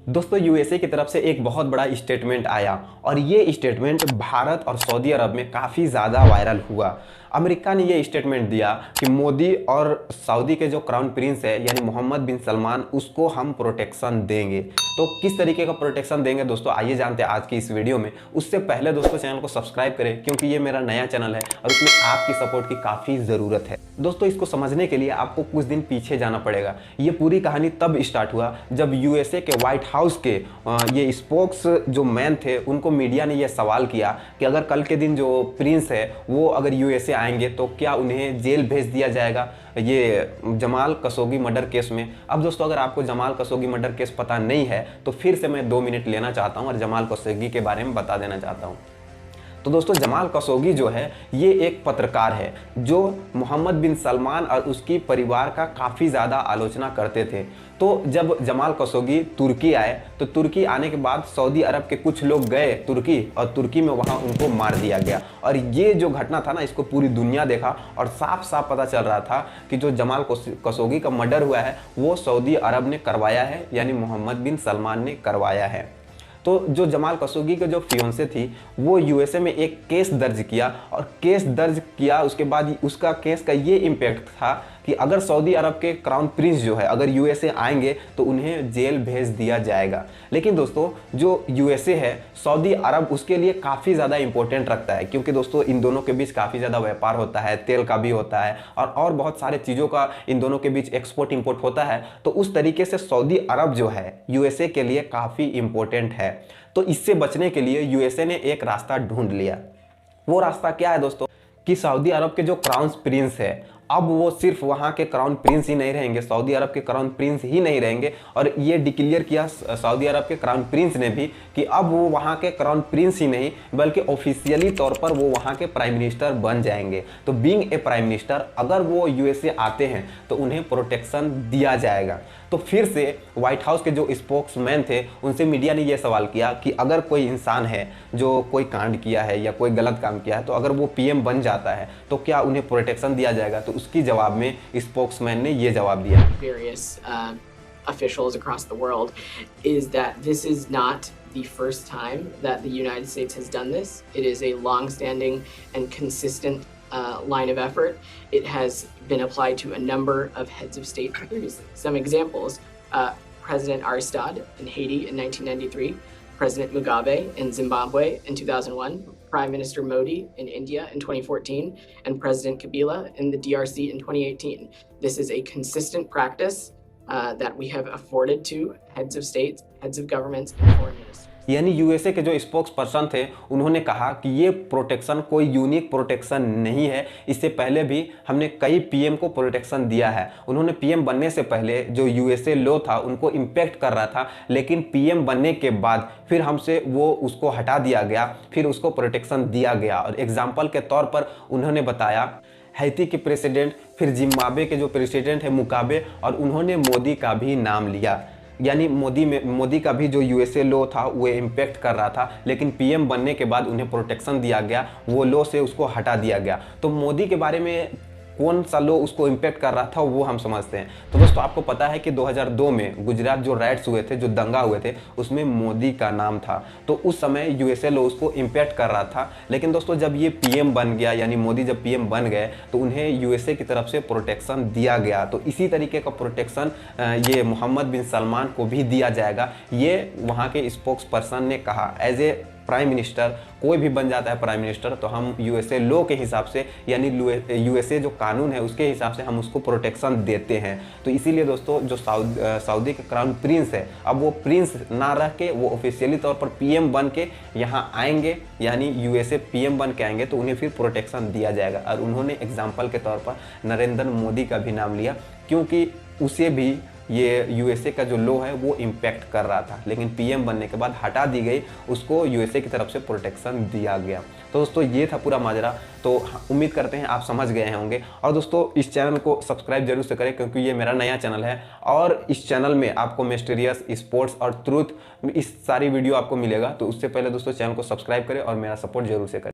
दोस्तों यूएसए की तरफ से एक बहुत बड़ा स्टेटमेंट आया और ये स्टेटमेंट भारत और सऊदी अरब में काफ़ी ज़्यादा वायरल हुआ। अमेरिका ने ये स्टेटमेंट दिया कि मोदी और सऊदी के जो क्राउन प्रिंस है यानी मोहम्मद बिन सलमान उसको हम प्रोटेक्शन देंगे। तो किस तरीके का प्रोटेक्शन देंगे दोस्तों, आइए जानते हैं आज की इस वीडियो में। उससे पहले दोस्तों चैनल को सब्सक्राइब करें क्योंकि ये मेरा नया चैनल है और उसमें आपकी सपोर्ट की काफ़ी ज़रूरत है। दोस्तों इसको समझने के लिए आपको कुछ दिन पीछे जाना पड़ेगा। ये पूरी कहानी तब स्टार्ट हुआ जब यूएसए के व्हाइट हाउस के ये स्पोक्स जो मैन थे उनको मीडिया ने ये सवाल किया कि अगर कल के दिन जो प्रिंस है वो अगर यूएसए आएंगे तो क्या उन्हें जेल भेज दिया जाएगा ये जमाल खशोगी मर्डर केस में। अब दोस्तों अगर आपको जमाल खशोगी मर्डर केस पता नहीं है तो फिर से मैं 2 मिनट लेना चाहता हूँ और जमाल खशोगी के बारे में बता देना चाहता हूँ। तो दोस्तों जमाल खशोगी जो है ये एक पत्रकार है जो मोहम्मद बिन सलमान और उसकी परिवार का काफ़ी ज़्यादा आलोचना करते थे। तो जब जमाल खशोगी तुर्की आए तो तुर्की आने के बाद सऊदी अरब के कुछ लोग गए तुर्की और तुर्की में वहाँ उनको मार दिया गया। और ये जो घटना था ना इसको पूरी दुनिया देखा और साफ साफ पता चल रहा था कि जो जमाल खशोगी का मर्डर हुआ है वो सऊदी अरब ने करवाया है यानी मोहम्मद बिन सलमान ने करवाया है। तो जो जमाल खशोगी के जो फियोंसे थी वो यूएसए में एक केस दर्ज किया और केस दर्ज किया उसके बाद उसका केस का ये इम्पैक्ट था कि अगर सऊदी अरब के क्राउन प्रिंस जो है अगर यूएसए आएंगे तो उन्हें जेल भेज दिया जाएगा। लेकिन दोस्तों जो यूएसए है सऊदी अरब उसके लिए काफ़ी ज़्यादा इंपॉर्टेंट रखता है क्योंकि दोस्तों इन दोनों के बीच काफ़ी ज़्यादा व्यापार होता है, तेल का भी होता है और बहुत सारे चीज़ों का इन दोनों के बीच एक्सपोर्ट इंपोर्ट होता है। तो उस तरीके से सऊदी अरब जो है यूएसए के लिए काफ़ी इंपॉर्टेंट है। तो इससे बचने के लिए यूएसए ने एक रास्ता ढूंढ लिया। वो रास्ता क्या है दोस्तों कि सऊदी अरब के जो क्राउन प्रिंस है अब वो सिर्फ वहाँ के क्राउन प्रिंस ही नहीं रहेंगे, सऊदी अरब के क्राउन प्रिंस ही नहीं रहेंगे। और ये डिक्लेयर किया सऊदी अरब के क्राउन प्रिंस ने भी कि अब वो वहाँ के क्राउन प्रिंस ही नहीं बल्कि ऑफिशियली तौर पर वो वहाँ के प्राइम मिनिस्टर बन जाएंगे। तो बीइंग ए प्राइम मिनिस्टर अगर वो यूएसए आते हैं तो उन्हें प्रोटेक्शन दिया जाएगा। तो फिर से व्हाइट हाउस के जो स्पोक्समैन थे उनसे मीडिया ने यह सवाल किया कि अगर कोई इंसान है जो कोई कांड किया है या कोई गलत काम किया है तो अगर वो पीएम बन जाता है तो क्या उन्हें प्रोटेक्शन दिया जाएगा। तो उसकी जवाब में स्पोक्समैन ने ये जवाब दिया various officials across the world is that this is not the first time that the United States has done this. It is a long-standing and consistent line of effort. It has been applied to a number of heads of state previously. Some examples, President Aristide in Haiti in 1993, President Mugabe in Zimbabwe in 2001, Prime Minister Modi in India in 2014, and President Kabila in the DRC in 2018. This is a consistent practice that we have afforded to heads of states, heads of governments, and foreign ministers. यानी USA के जो spokes person थे उन्होंने कहा कि ये protection कोई unique protection नहीं है, इससे पहले भी हमने कई पीएम को प्रोटेक्शन दिया है। उन्होंने पीएम बनने से पहले जो यूएसए लॉ था उनको इम्पैक्ट कर रहा था लेकिन पीएम बनने के बाद फिर हमसे वो उसको हटा दिया गया, फिर उसको प्रोटेक्शन दिया गया। और एग्जाम्पल के तौर पर उन्होंने बताया हैती के प्रेसिडेंट, फिर जिम्बाब्वे के जो प्रेसिडेंट है मुगाबे और उन्होंने मोदी का भी नाम लिया। यानी मोदी का भी जो यूएसए लॉ था वो इम्पैक्ट कर रहा था लेकिन पीएम बनने के बाद उन्हें प्रोटेक्शन दिया गया, वो लॉ से उसको हटा दिया गया। तो मोदी के बारे में कौन सा लॉ उसको इम्पैक्ट कर रहा था वो हम समझते हैं। तो दोस्तों आपको पता है कि 2002 में गुजरात जो राइट्स हुए थे, जो दंगा हुए थे, उसमें मोदी का नाम था। तो उस समय यूएसए लॉ उसको इम्पैक्ट कर रहा था। लेकिन दोस्तों जब ये पीएम बन गया यानी मोदी जब पीएम बन गए तो उन्हें यूएसए की तरफ से प्रोटेक्शन दिया गया। तो इसी तरीके का प्रोटेक्शन ये मोहम्मद बिन सलमान को भी दिया जाएगा, ये वहाँ के स्पोक्स पर्सन ने कहा। एज ए प्राइम मिनिस्टर कोई भी बन जाता है प्राइम मिनिस्टर तो हम यूएसए लॉ के हिसाब से यानी यूएसए जो कानून है उसके हिसाब से हम उसको प्रोटेक्शन देते हैं। तो इसीलिए दोस्तों जो सऊदी के क्राउन प्रिंस है अब वो प्रिंस ना रह के वो ऑफिशियली तौर पर पीएम बन के यहाँ आएंगे यानी यूएसए पीएम बन के आएंगे तो उन्हें फिर प्रोटेक्शन दिया जाएगा। और उन्होंने एग्जाम्पल के तौर पर नरेंद्र मोदी का भी नाम लिया क्योंकि उसे भी ये यूएसए का जो लॉ है वो इम्पैक्ट कर रहा था लेकिन पीएम बनने के बाद हटा दी गई, उसको यूएसए की तरफ से प्रोटेक्शन दिया गया। तो दोस्तों ये था पूरा माजरा। तो उम्मीद करते हैं आप समझ गए होंगे। और दोस्तों इस चैनल को सब्सक्राइब जरूर से करें क्योंकि ये मेरा नया चैनल है और इस चैनल में आपको मिस्टीरियस, स्पोर्ट्स और ट्रूथ इस सारी वीडियो आपको मिलेगा। तो उससे पहले दोस्तों चैनल को सब्सक्राइब करें और मेरा सपोर्ट जरूर से करें।